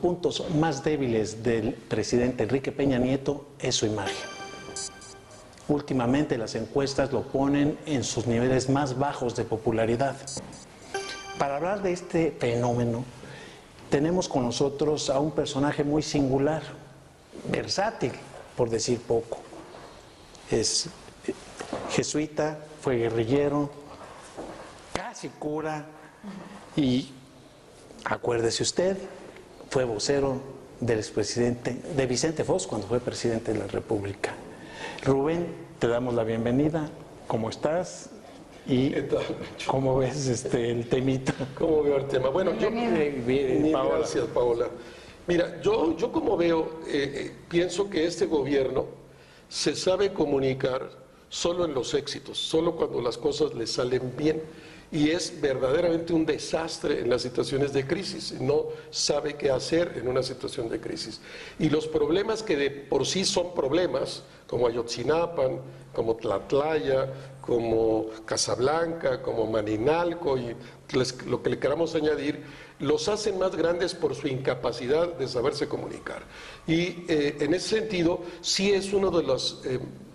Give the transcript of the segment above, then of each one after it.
puntos más débiles del presidente Enrique Peña Nieto es su imagen. Últimamente las encuestas lo ponen en sus niveles más bajos de popularidad. Para hablar de este fenómeno, tenemos con nosotros a un personaje muy singular, versátil, por decir poco. Es jesuita, fue guerrillero, casi cura y, acuérdese usted, fue vocero del expresidente, de Vicente Fox cuando fue presidente de la República. Rubén, te damos la bienvenida. ¿Cómo estás? ¿Y cómo ves el temita? ¿Cómo veo el tema? Bueno, yo... Paola. Gracias, Paola. Mira, yo como veo, pienso que este gobierno se sabe comunicar solo en los éxitos, solo cuando las cosas le salen bien. Y es verdaderamente un desastre en las situaciones de crisis. No sabe qué hacer en una situación de crisis. Y los problemas que de por sí son problemas, como Ayotzinapan, como Tlatlaya, como Casablanca, como Maninalco y lo que le queramos añadir, los hacen más grandes por su incapacidad de saberse comunicar. Y en ese sentido, sí es uno de los...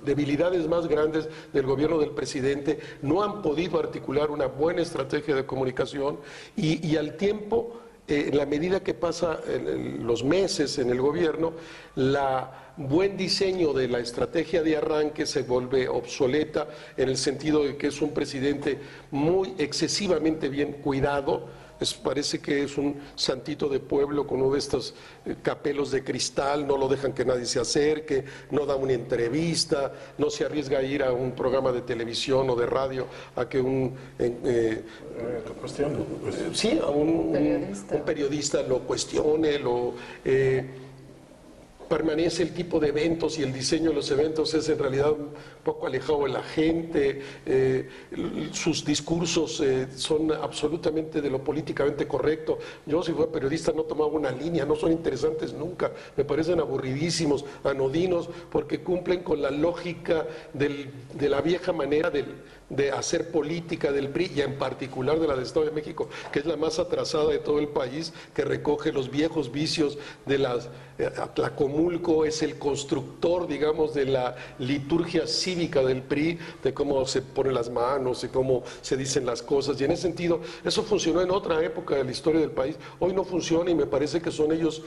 debilidades más grandes del gobierno del presidente. No han podido articular una buena estrategia de comunicación y al tiempo, en la medida que pasa los meses en el gobierno, buen diseño de la estrategia de arranque se vuelve obsoleta en el sentido de que es un presidente muy excesivamente bien cuidado. Parece que es un santito de pueblo con uno de estos capelos de cristal, no lo dejan que nadie se acerque, no da una entrevista, no se arriesga a ir a un programa de televisión o de radio a que un periodista lo cuestione, permanece el tipo de eventos y el diseño de los eventos es en realidad un poco alejado de la gente, sus discursos son absolutamente de lo políticamente correcto. Yo si fuera periodista no tomaba una línea, no son interesantes nunca, me parecen aburridísimos, anodinos, porque cumplen con la lógica de la vieja manera de hacer política del PRI y en particular de la del Estado de México, que es la más atrasada de todo el país, que recoge los viejos vicios de Tlacomulco, es el constructor, digamos, de la liturgia cívica del PRI, de cómo se ponen las manos y cómo se dicen las cosas, y en ese sentido eso funcionó en otra época de la historia del país, hoy no funciona y me parece que son ellos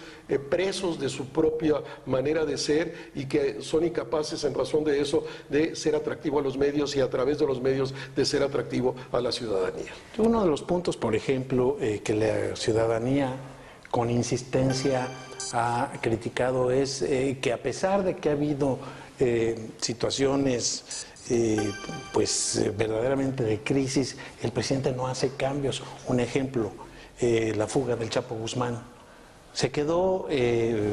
presos de su propia manera de ser y que son incapaces en razón de eso de ser atractivo a los medios y a través de los medios de ser atractivo a la ciudadanía. Uno de los puntos, por ejemplo, que la ciudadanía con insistencia ha criticado es que a pesar de que ha habido situaciones verdaderamente de crisis, el presidente no hace cambios. Un ejemplo, la fuga del Chapo Guzmán. Se quedó,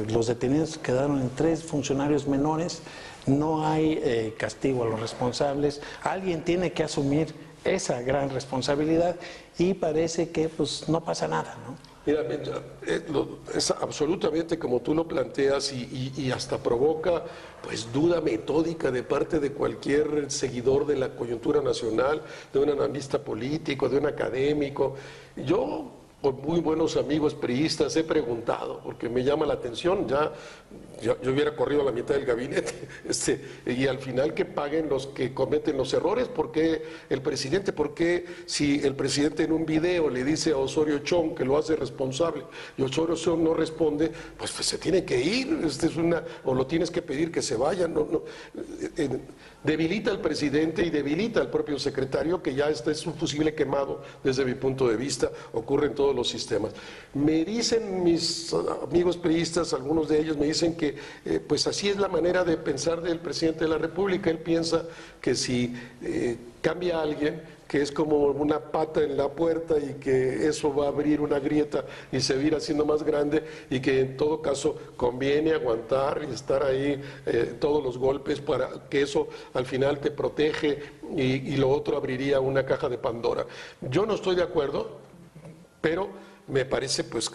los detenidos quedaron en 3 funcionarios menores, no hay castigo a los responsables, alguien tiene que asumir esa gran responsabilidad y parece que pues no pasa nada, ¿no? Mira, es absolutamente como tú lo planteas y hasta provoca pues duda metódica de parte de cualquier seguidor de la coyuntura nacional, de un analista político, de un académico. Yo, con muy buenos amigos priistas, he preguntado, porque me llama la atención, yo hubiera corrido a la mitad del gabinete, y al final que paguen los que cometen los errores. ¿Por qué el presidente? ¿Por qué si el presidente en un video le dice a Osorio Chong que lo hace responsable y Osorio Chong no responde, pues se tiene que ir, o lo tienes que pedir que se vaya? Debilita al presidente y debilita al propio secretario, que ya es un fusible quemado desde mi punto de vista, ocurre en todos los sistemas. Me dicen mis amigos priistas, algunos de ellos me dicen que pues así es la manera de pensar del presidente de la República. Él piensa que si cambia a alguien, que es como una pata en la puerta y que eso va a abrir una grieta y se va a ir haciendo más grande, y que en todo caso conviene aguantar y estar ahí todos los golpes para que eso al final te protege, y lo otro abriría una caja de Pandora. Yo no estoy de acuerdo, pero me parece pues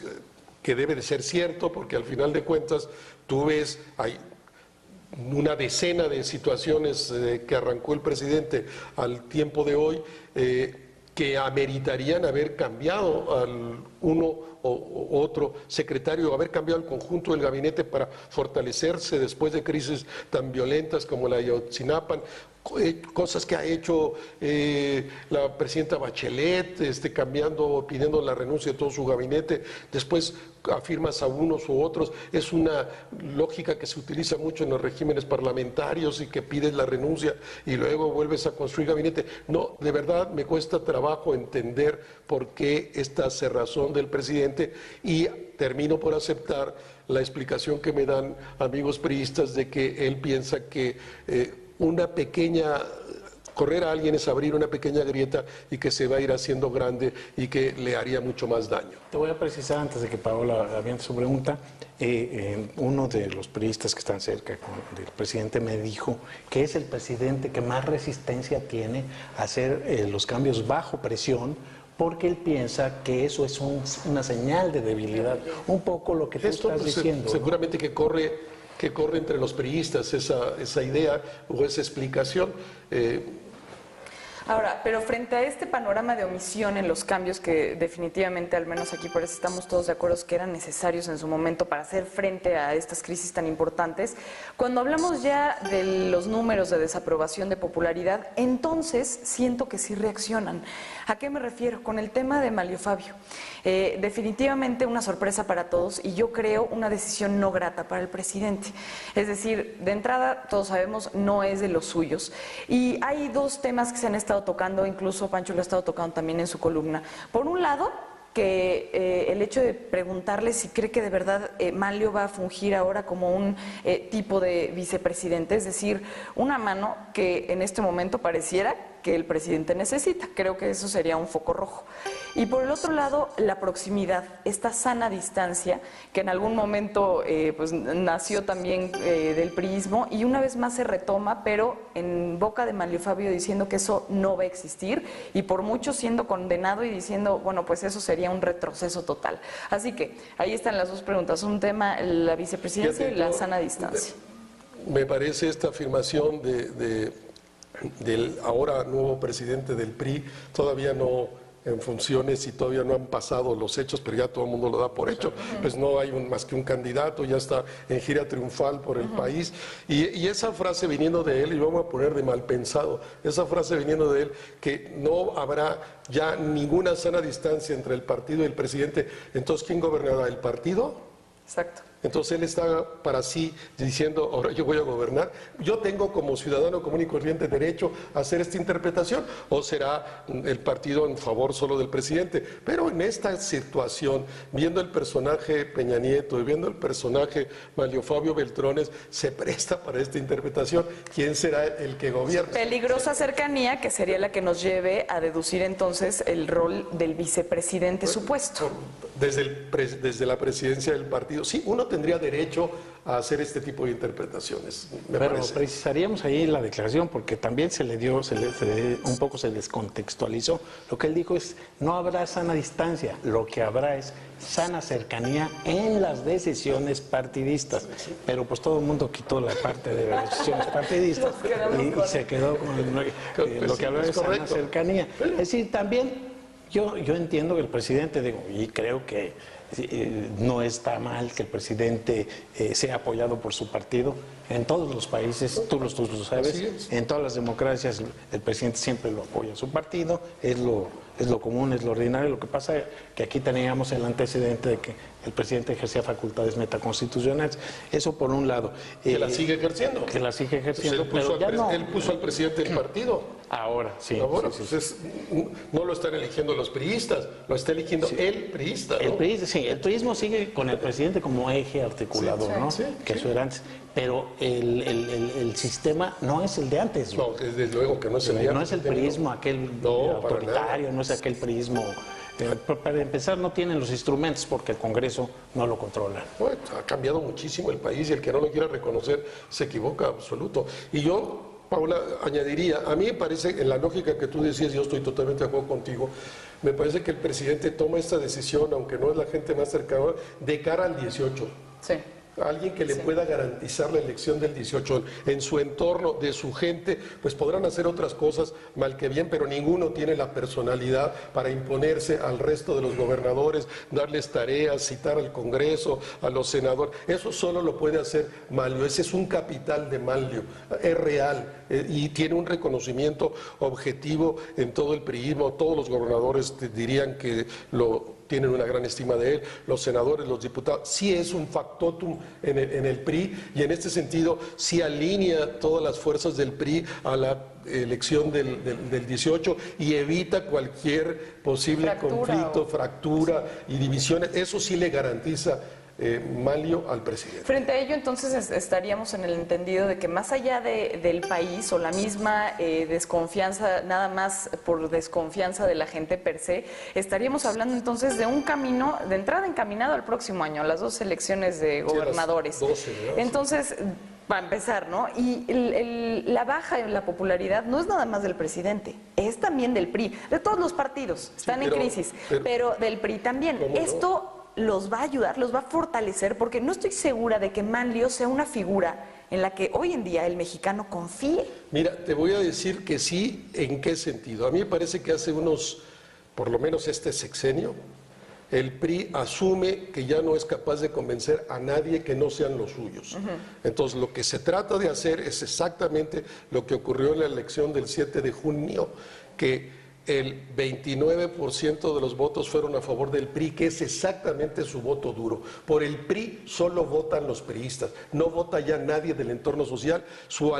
que debe de ser cierto, porque al final de cuentas tú ves, hay una decena de situaciones que arrancó el presidente al tiempo de hoy que ameritarían haber cambiado al uno o otro secretario, haber cambiado el conjunto del gabinete para fortalecerse después de crisis tan violentas como la de Ayotzinapa, cosas que ha hecho la presidenta Bachelet, cambiando, pidiendo la renuncia de todo su gabinete, después afirmas a unos u otros, es una lógica que se utiliza mucho en los regímenes parlamentarios y que pides la renuncia y luego vuelves a construir gabinete. No, de verdad me cuesta trabajo entender por qué esta cerrazón del presidente, y termino por aceptar la explicación que me dan amigos priistas de que él piensa que correr a alguien es abrir una pequeña grieta y que se va a ir haciendo grande y que le haría mucho más daño. Te voy a precisar antes de que Paola aviente su pregunta. Uno de los periodistas que están cerca del presidente me dijo que es el presidente que más resistencia tiene a hacer los cambios bajo presión, porque él piensa que eso es una señal de debilidad. Un poco lo que tú estás diciendo. Seguramente que corre entre los priistas esa idea o esa explicación. Ahora, pero frente a este panorama de omisión en los cambios que definitivamente, al menos aquí por eso estamos todos de acuerdo, que eran necesarios en su momento para hacer frente a estas crisis tan importantes, cuando hablamos ya de los números de desaprobación de popularidad, entonces siento que sí reaccionan. ¿A qué me refiero? Con el tema de Manlio Fabio. Definitivamente una sorpresa para todos y yo creo una decisión no grata para el presidente. Es decir, de entrada, todos sabemos, no es de los suyos. Y hay dos temas que se han estado tocando, incluso Pancho lo ha estado tocando también en su columna. Por un lado, que el hecho de preguntarle si cree que de verdad Manlio va a fungir ahora como un tipo de vicepresidente, es decir, una mano que en este momento pareciera que el presidente necesita. Creo que eso sería un foco rojo. Y por el otro lado, la proximidad, esta sana distancia que en algún momento pues nació también del priismo y una vez más se retoma, pero en boca de Manlio Fabio diciendo que eso no va a existir y por mucho siendo condenado y diciendo, bueno, pues eso sería un retroceso total. Así que ahí están las dos preguntas, un tema, la vicepresidencia y la sana distancia. Me parece esta afirmación del ahora nuevo presidente del PRI, todavía no en funciones y todavía no han pasado los hechos, pero ya todo el mundo lo da por hecho, pues no hay más que un candidato, ya está en gira triunfal por el país, y esa frase viniendo de él, y vamos a poner de mal pensado, esa frase viniendo de él, que no habrá ya ninguna sana distancia entre el partido y el presidente, entonces ¿quién gobernará? ¿El partido? Exacto. Entonces él está para sí diciendo, ahora yo voy a gobernar. Yo tengo como ciudadano común y corriente derecho a hacer esta interpretación, o será el partido en favor solo del presidente. Pero en esta situación, viendo el personaje Peña Nieto y viendo el personaje Manlio Fabio Beltrones, se presta para esta interpretación. ¿Quién será el que gobierna? Peligrosa cercanía que sería la que nos lleve a deducir entonces el rol del vicepresidente supuesto. Desde la presidencia del partido. Sí, uno tendría derecho a hacer este tipo de interpretaciones, Pero precisaríamos ahí la declaración, porque también se le un poco se descontextualizó. Lo que él dijo es, no habrá sana distancia, lo que habrá es sana cercanía en las decisiones partidistas. Pero pues todo el mundo quitó la parte de las decisiones partidistas y se quedó con lo que habrá es sana cercanía. Es decir, también yo entiendo que el presidente, y creo que no está mal que el presidente sea apoyado por su partido. En todos los países, tú lo sabes, en todas las democracias el presidente siempre lo apoya a su partido, es lo común, es lo ordinario. Lo que pasa es que aquí teníamos el antecedente de que el presidente ejercía facultades metaconstitucionales. Eso por un lado. Que la sigue ejerciendo. Que la sigue ejerciendo, pero ya no. Él puso al presidente del partido. Ahora, sí. Ahora, sí. Pues no lo están eligiendo los priistas, lo está eligiendo el priista, ¿no? El priismo sigue con el presidente como eje articulador, ¿no? Que eso era antes. Pero el sistema no es el de antes. No, desde luego que no es el de antes. No es el priismo aquel autoritario, no es aquel priismo. Para empezar, no tienen los instrumentos porque el Congreso no lo controla. Bueno, ha cambiado muchísimo el país y el que no lo quiera reconocer se equivoca absoluto. Y yo, Paula, añadiría, a mí me parece, en la lógica que tú decías, yo estoy totalmente de acuerdo contigo, me parece que el presidente toma esta decisión, aunque no es la gente más cercana, de cara al 18. Sí. alguien que le pueda garantizar la elección del 18 en su entorno, de su gente, pues podrán hacer otras cosas mal que bien, pero ninguno tiene la personalidad para imponerse al resto de los gobernadores, darles tareas, citar al Congreso, a los senadores. Eso solo lo puede hacer Manlio. Ese es un capital de Manlio, es real y tiene un reconocimiento objetivo en todo el priismo. Todos los gobernadores te dirían que tienen una gran estima de él, los senadores, los diputados. Sí es un factotum en el PRI, y en este sentido sí alinea todas las fuerzas del PRI a la elección del 18 y evita cualquier posible conflicto, fractura y divisiones. Eso sí le garantiza Manlio al presidente. Frente a ello, entonces, estaríamos en el entendido de que más allá del país o la misma desconfianza, nada más por desconfianza de la gente per se, estaríamos hablando entonces de un camino de entrada encaminado al próximo año, a las 2 elecciones de gobernadores. Sí, 12, ¿no? Entonces, para empezar, ¿no? Y la baja en la popularidad no es nada más del presidente, es también del PRI, de todos los partidos, están en crisis, pero del PRI también. Esto los va a ayudar, los va a fortalecer, porque no estoy segura de que Manlio sea una figura en la que hoy en día el mexicano confíe. Mira, te voy a decir que sí, ¿en qué sentido? A mí me parece que hace por lo menos este sexenio, el PRI asume que ya no es capaz de convencer a nadie que no sean los suyos. Entonces, lo que se trata de hacer es exactamente lo que ocurrió en la elección del 7 de junio, que el 29% de los votos fueron a favor del PRI, que es exactamente su voto duro. Por el PRI solo votan los priistas, no vota ya nadie del entorno social. Su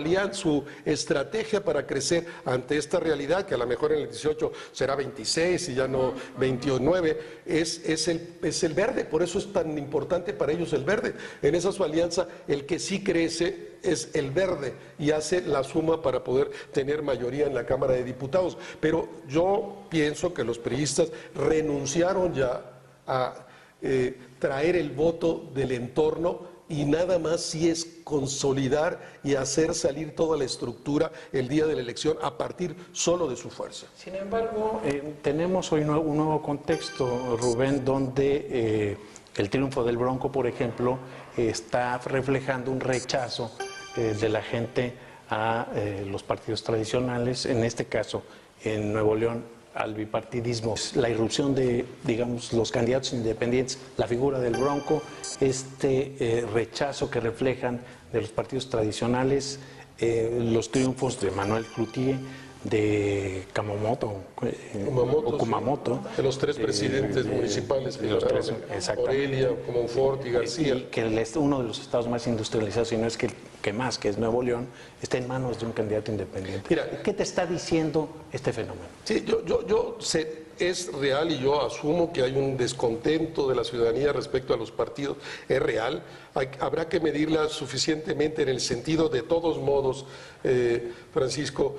estrategia para crecer ante esta realidad, que a lo mejor en el 18 será 26 y ya no 29, es el verde. Por eso es tan importante para ellos el verde. En esa su alianza, el que sí crece es el verde y hace la suma para poder tener mayoría en la Cámara de Diputados. Pero yo pienso que los priistas renunciaron ya a traer el voto del entorno, y nada más si es consolidar y hacer salir toda la estructura el día de la elección a partir solo de su fuerza. Sin embargo, tenemos hoy un nuevo contexto, Rubén, donde el triunfo del Bronco, por ejemplo, está reflejando un rechazo de la gente a los partidos tradicionales, en este caso en Nuevo León al bipartidismo. La irrupción de, digamos, los candidatos independientes, la figura del Bronco, rechazo que reflejan de los partidos tradicionales, los triunfos de Manuel Cloutier, de Kumamoto, de los 3 presidentes municipales, de los 3, Morelia, Comonfort y García. Y que uno de los estados más industrializados, y no es que más, que es Nuevo León, está en manos de un candidato independiente. Mira, ¿qué te está diciendo este fenómeno? Sí, yo sé, es real, y yo asumo que hay un descontento de la ciudadanía respecto a los partidos, es real. Habrá que medirla suficientemente en el sentido de todos modos, Francisco,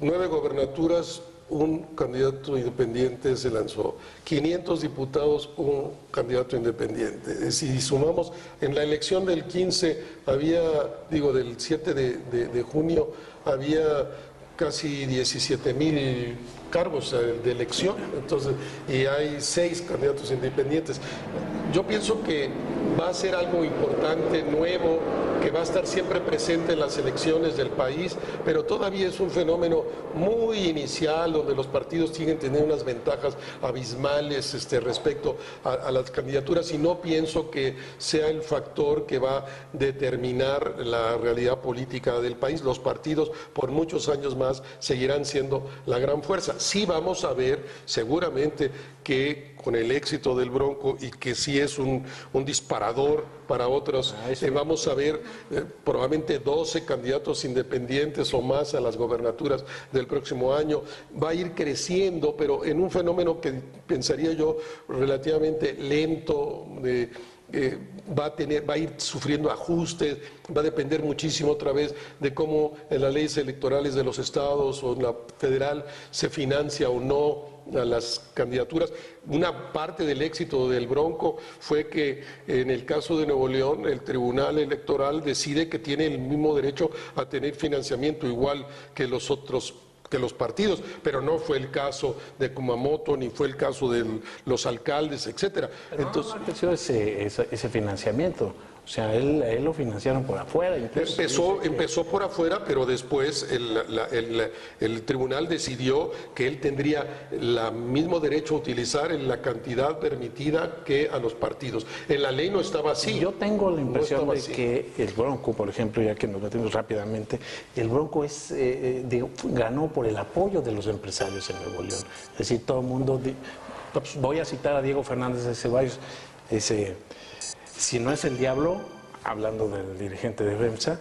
9 gobernaturas, un candidato independiente se lanzó, 500 diputados, un candidato independiente. Si sumamos, en la elección del 15 del 7 de junio había casi 17,000 cargos de elección, entonces, y hay 6 candidatos independientes. Yo pienso que va a ser algo importante, nuevo, que va a estar siempre presente en las elecciones del país, pero todavía es un fenómeno muy inicial, donde los partidos tienen que tener unas ventajas abismales respecto a las candidaturas, y no pienso que sea el factor que va a determinar la realidad política del país. Los partidos por muchos años más seguirán siendo la gran fuerza. Sí vamos a ver seguramente que con el éxito del Bronco, y que sí es un disparador para otros, vamos a ver probablemente 12 candidatos independientes o más a las gobernaturas del próximo año. Va a ir creciendo, pero en un fenómeno que pensaría yo relativamente lento, va a ir sufriendo ajustes, va a depender muchísimo otra vez de cómo en las leyes electorales de los estados o en la federal se financia o no a las candidaturas. Una parte del éxito del Bronco fue que en el caso de Nuevo León el Tribunal Electoral decide que tiene el mismo derecho a tener financiamiento igual que los partidos, pero no fue el caso de Kumamoto, ni fue el caso de los alcaldes, etcétera. Entonces, no apreció ese financiamiento. O O sea, él lo financiaron por afuera. Empezó por afuera, pero después el tribunal decidió que él tendría el mismo derecho a utilizar en la cantidad permitida que a los partidos. En la ley no estaba así. Yo tengo la impresión de que el Bronco, por ejemplo, ya que nos metemos rápidamente, el Bronco ganó por el apoyo de los empresarios en Nuevo León. Es decir, todo el mundo... voy a citar a Diego Fernández de Ceballos, dice... Si no es el diablo, hablando del dirigente de FEMSA,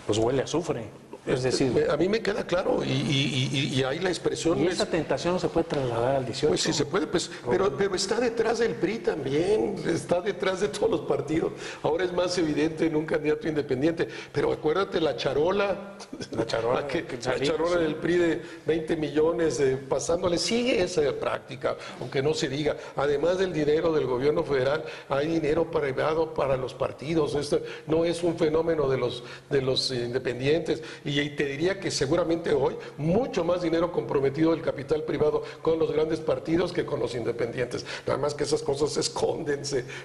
pues huele a azufre. Es decir, a mí me queda claro y ahí la expresión... Y esa tentación se puede trasladar al 18. Pues sí se puede, pues, pero está detrás del PRI también, está detrás de todos los partidos. Ahora es más evidente en un candidato independiente, pero acuérdate la charola del PRI de 20 millones pasándole, sigue esa práctica, aunque no se diga. Además del dinero del gobierno federal, hay dinero privado para los partidos. Esto no es un fenómeno de los independientes. Y te diría que seguramente hoy mucho más dinero comprometido del capital privado con los grandes partidos que con los independientes. Nada más que esas cosas se esconden,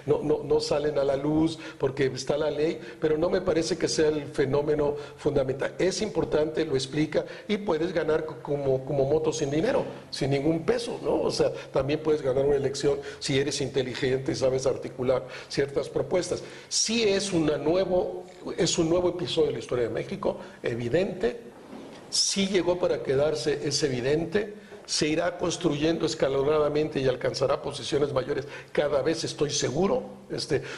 no salen a la luz porque está la ley, pero no me parece que sea el fenómeno fundamental. Es importante, lo explica, y puedes ganar como moto sin dinero, sin ningún peso, ¿no? O sea, también puedes ganar una elección si eres inteligente y sabes articular ciertas propuestas. Sí es un nuevo episodio de la historia de México, evidente, sí llegó para quedarse, es evidente, se irá construyendo escalonadamente y alcanzará posiciones mayores cada vez, estoy seguro,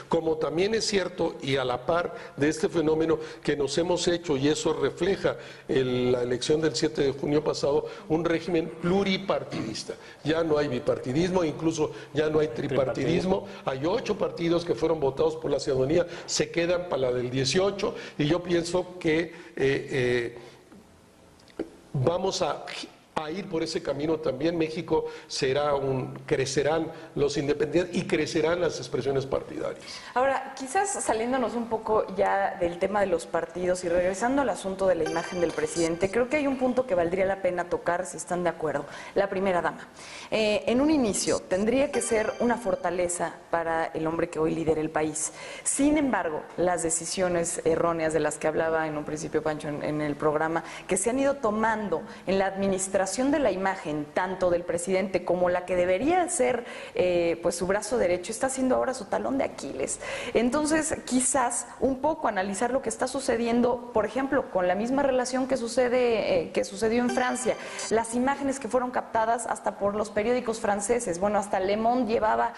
como también es cierto, y a la par de este fenómeno que nos hemos hecho, y eso refleja la elección del 7 de junio pasado, un régimen pluripartidista. Ya no hay bipartidismo, incluso ya no hay tripartidismo, hay 8 partidos que fueron votados por la ciudadanía, se quedan para la del 18, y yo pienso que vamos a ir por ese camino también. México crecerán los independientes y crecerán las expresiones partidarias. Ahora, quizás saliéndonos un poco ya del tema de los partidos y regresando al asunto de la imagen del presidente, creo que hay un punto que valdría la pena tocar, si están de acuerdo. La primera dama. En un inicio, tendría que ser una fortaleza para el hombre que hoy lidera el país. Sin embargo, las decisiones erróneas de las que hablaba en un principio Pancho en el programa, que se han ido tomando en la administración de la imagen, tanto del presidente como la que debería ser pues su brazo derecho, está siendo ahora su talón de Aquiles. Entonces, quizás un poco analizar lo que está sucediendo, por ejemplo, con la misma relación que sucedió en Francia, las imágenes que fueron captadas hasta por los periódicos franceses, bueno, hasta Le Monde llevaba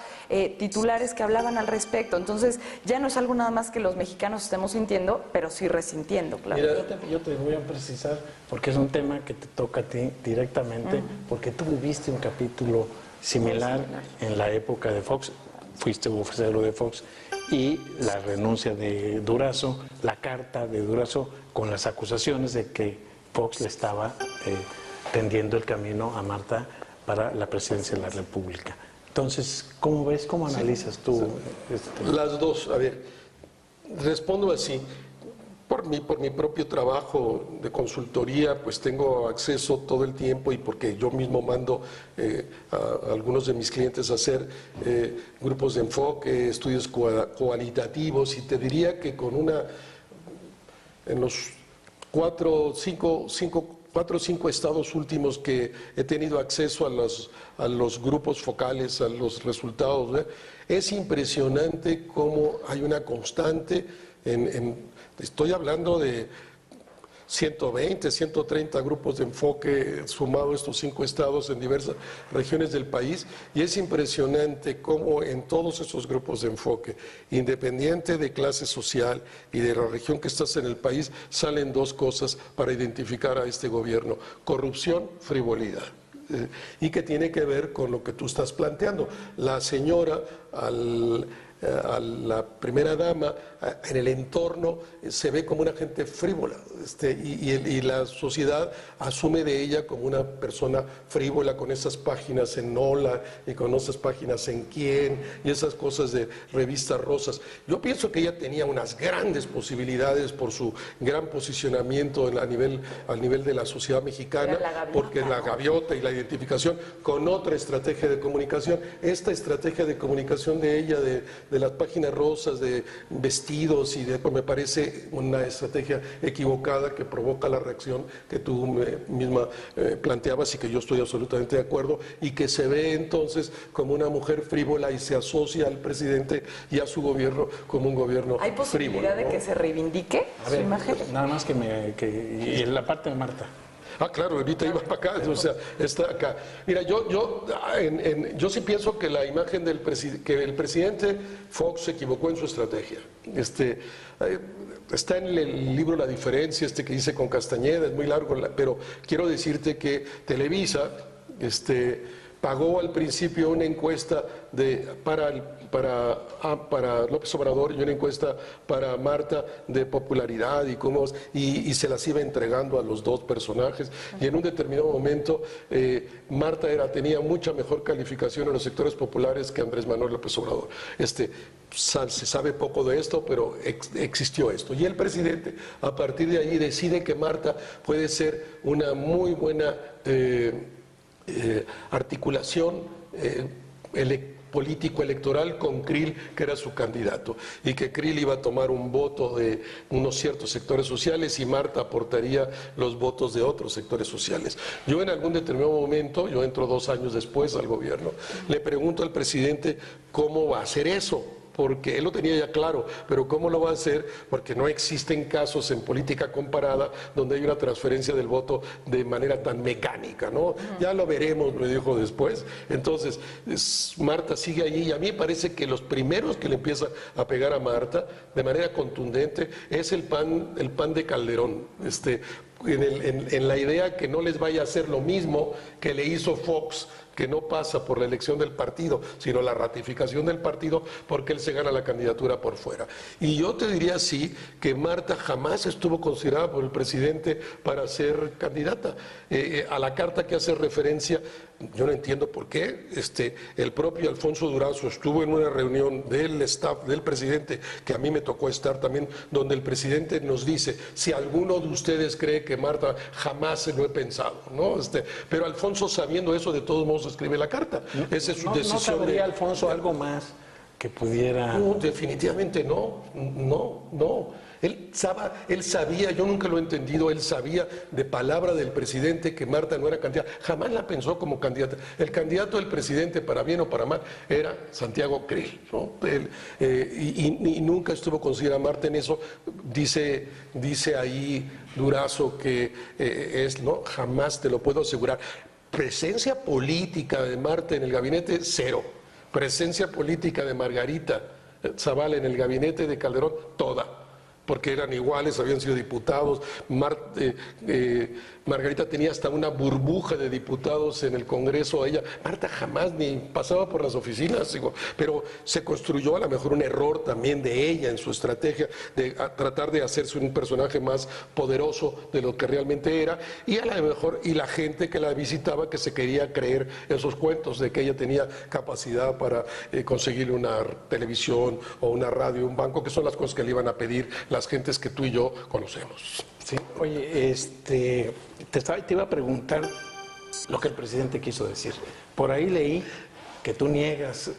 titulares que hablaban al respecto. Entonces, ya no es algo nada más que los mexicanos estemos sintiendo, pero sí resintiendo, claro. Mira, yo te voy a precisar, porque es un tema que te toca a ti directamente, porque tú viviste un capítulo similar en la época de Fox, fuiste vocero de Fox, y la renuncia de Durazo, la carta de Durazo con las acusaciones de que Fox le estaba tendiendo el camino a Marta para la presidencia de la República. Entonces, ¿cómo ves, cómo analizas tú este tema? Las dos, a ver, respondo así. Por mi propio trabajo de consultoría, pues tengo acceso todo el tiempo, y porque yo mismo mando a algunos de mis clientes a hacer grupos de enfoque, estudios cualitativos, y te diría que en los 4 o 5 estados últimos que he tenido acceso a los grupos focales, a los resultados, es impresionante cómo hay una constante estoy hablando de 120, 130 grupos de enfoque sumado a estos 5 estados en diversas regiones del país, y es impresionante cómo en todos esos grupos de enfoque, independiente de clase social y de la región que estás en el país, salen 2 cosas para identificar a este gobierno: corrupción, frivolidad. Y que tiene que ver con lo que tú estás planteando. La señora, a la primera dama, en el entorno, se ve como una gente frívola, y la sociedad asume de ella como una persona frívola, con esas páginas en Hola y con esas páginas en Quién y esas cosas de revistas rosas. Yo pienso que ella tenía unas grandes posibilidades por su gran posicionamiento al nivel de la sociedad mexicana, porque la gaviota y la identificación con otra estrategia de comunicación, esta estrategia de comunicación de ella de las páginas rosas, de vestidos y de, pues me parece una estrategia equivocada que provoca la reacción que tú misma planteabas y que yo estoy absolutamente de acuerdo, y que se ve entonces como una mujer frívola y se asocia al presidente y a su gobierno como un gobierno ¿Hay posibilidad frívolo, ¿no? de que se reivindique A su ver, imagen? nada más y la parte de Marta. Ah, claro, ahorita iba para acá, o sea, está acá. Mira, yo sí pienso que la imagen que el presidente Fox se equivocó en su estrategia. Está en el libro La Diferencia, que hice con Castañeda, es muy largo, pero quiero decirte que Televisa, pagó al principio una encuesta para López Obrador y una encuesta para Marta de popularidad y se las iba entregando a los dos personajes, y en un determinado momento Marta tenía mucha mejor calificación en los sectores populares que Andrés Manuel López Obrador. Se sabe poco de esto, pero existió esto, y el presidente a partir de ahí decide que Marta puede ser una muy buena articulación político-electoral con Krill, que era su candidato, y que Krill iba a tomar un voto de unos ciertos sectores sociales y Marta aportaría los votos de otros sectores sociales. Yo en algún determinado momento, yo entro 2 años después al gobierno, le pregunto al presidente cómo va a hacer eso, porque él lo tenía ya claro, pero ¿cómo lo va a hacer? Porque no existen casos en política comparada donde hay una transferencia del voto de manera tan mecánica, ¿no? Ya lo veremos, me dijo después. Entonces, Marta sigue allí, y a mí me parece que los primeros que le empiezan a pegar a Marta de manera contundente es el pan de Calderón, en la idea que no les vaya a hacer lo mismo que le hizo Fox, que no pasa por la elección del partido, sino la ratificación del partido, porque él se gana la candidatura por fuera. Y yo te diría sí, que Marta jamás estuvo considerada por el presidente para ser candidata. A la carta que hace referencia, yo no entiendo por qué, el propio Alfonso Durazo estuvo en una reunión del staff del presidente, que a mí me tocó estar también, donde el presidente nos dice, si alguno de ustedes cree que Marta, jamás se lo he pensado, ¿no? Pero Alfonso, sabiendo eso, de todos modos escribe la carta. Esa es su decisión. ¿No sabría Alfonso algo más que pudiera...? No, definitivamente no. Él sabía, yo nunca lo he entendido, él sabía de palabra del presidente que Marta no era candidata, jamás la pensó como candidata. El candidato del presidente, para bien o para mal, era Santiago Krill, ¿no? Y nunca estuvo considerada Marta en eso. Dice ahí Durazo que ¿no? Jamás te lo puedo asegurar. Presencia política de Marta en el gabinete, cero. Presencia política de Margarita Zavala en el gabinete de Calderón, toda, porque eran iguales, habían sido diputados. Margarita tenía hasta una burbuja de diputados en el Congreso. Marta jamás ni pasaba por las oficinas, pero se construyó a lo mejor un error también de ella en su estrategia de tratar de hacerse un personaje más poderoso de lo que realmente era, y a lo mejor la gente que la visitaba que se quería creer esos cuentos de que ella tenía capacidad para conseguir una televisión o una radio, un banco, que son las cosas que le iban a pedir las gentes que tú y yo conocemos. Sí. Oye, te iba a preguntar lo que el presidente quiso decir. Por ahí leí que tú niegas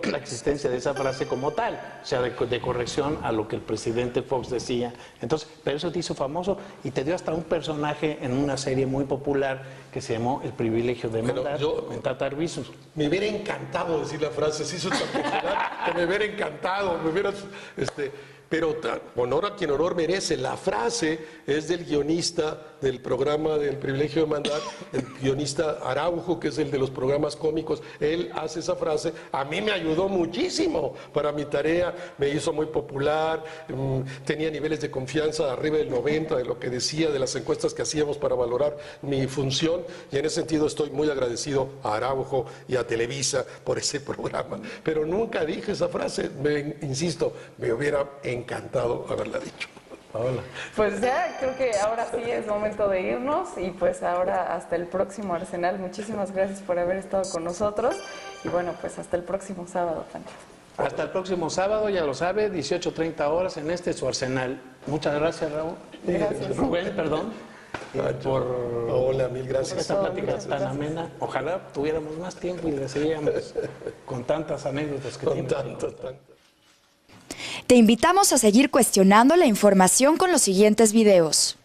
la existencia de esa frase como tal, o sea, de corrección a lo que el presidente Fox decía. Entonces, pero eso te hizo famoso y te dio hasta un personaje en una serie muy popular que se llamó El privilegio de mandar, en Tata Arvizu. Me hubiera encantado decir la frase, se hizo tan popular que me hubiera encantado, pero honor a quien honor merece. La frase es del guionista del programa del privilegio de mandar, el guionista Araujo, que es el de los programas cómicos. Él hace esa frase, a mí me ayudó muchísimo para mi tarea, me hizo muy popular, tenía niveles de confianza arriba del 90 de lo que decía, de las encuestas que hacíamos para valorar mi función, y en ese sentido estoy muy agradecido a Araujo y a Televisa por ese programa. Pero nunca dije esa frase, insisto, me hubiera encantado haberla dicho. Paola. Pues ya creo que ahora sí es momento de irnos, y pues ahora hasta el próximo Arsenal. Muchísimas gracias por haber estado con nosotros, y bueno, pues hasta el próximo sábado también. Hasta el próximo sábado, ya lo sabe, 18:30 horas en su Arsenal. Muchas gracias, Raúl. Gracias. Rubén, perdón. Hola, mil por gracias. esta plática tan amena. Ojalá tuviéramos más tiempo y le seguíamos con tantas anécdotas que Con tiene. tanto. Te invitamos a seguir cuestionando la información con los siguientes videos.